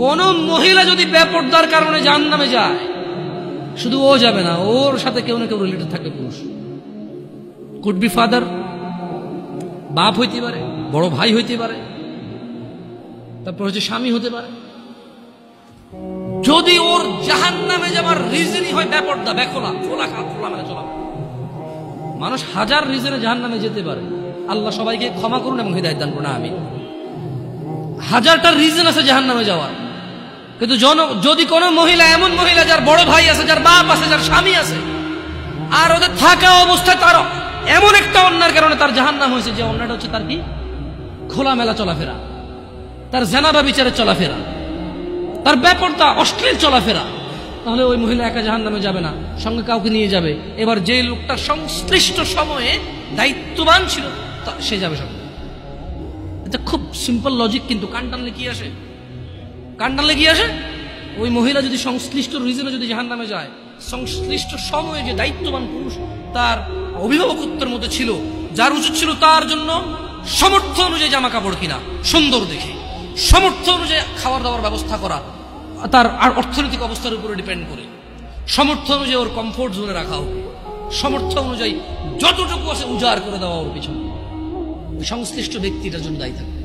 কোন মহিলা যদি বেপরদার কারণে জাহান্নামে যায়, শুধু ও যাবে না, ওর সাথে কেউ না কেউ রিলেটেড থাকে পুরুষ। কুড বি ফাদার, বাপ হইতে পারে, বড় ভাই হইতে পারে, তারপর হচ্ছে স্বামী হতে পারে। যদি ওর জাহান্নামে যাওয়ার রিজনই হয় বেপরদা, বেখোলা, খোলামেলা চলা। মানুষ হাজার রিজনে জাহান্নামে যেতে পারে, আল্লাহ সবাইকে ক্ষমা করুন এবং হিদায়াত দান করুন, আমিন। হাজারটা রিজন আছে জাহান্নামে যাওয়ার, কিন্তু যদি কোন মহিলা, এমন মহিলা যার বড় ভাই আছে, যার বাপ আছে, যার স্বামী আছে, আর ওদের থাকা অবস্থায় তার এমন একটা অন্যায়ের কারণে তার জাহান্নাম হয়েছে, যে অন্যটা হচ্ছে তার কি খোলামেলা চলাফেরা, তার জানাবা বিচারে চলাফেরা, তার বেপরদা অশ্লীল চলাফেরা, তাহলে ওই মহিলা একা জাহান্নামে যাবে না, সঙ্গে কাউকে নিয়ে যাবে। এবার যে লোকটা সংশ্লিষ্ট সময়ে দায়িত্ববান ছিল সে যাবে সঙ্গে। এটা খুব সিম্পল লজিক, কিন্তু কান টানলে কি আসে? কান টানলে কি আসে? ওই মহিলা যদি সংশ্লিষ্ট রিজনে যদি জাহান্নামে যায়, সংশ্লিষ্ট সময়ে যে দায়িত্ববান পুরুষ তার অভিভাবকত্বের মধ্যে ছিল, যার উচিত ছিল তার জন্য সামর্থ্য অনুযায়ী জামা কাপড় কিনা সুন্দর দেখে, সামর্থ্য অনুযায়ী খাবার দাবার ব্যবস্থা করা, তার আর অর্থনৈতিক অবস্থার উপরে ডিপেন্ড করে, সামর্থ্য অনুযায়ী ওর কমফোর্ট জোনে রাখা হোক, সামর্থ্য অনুযায়ী যতটুকু আছে উজাড় করে দেওয়া ওর পিছনে, সংশ্লিষ্ট ব্যক্তিটার জন্য দায়ী থাকে।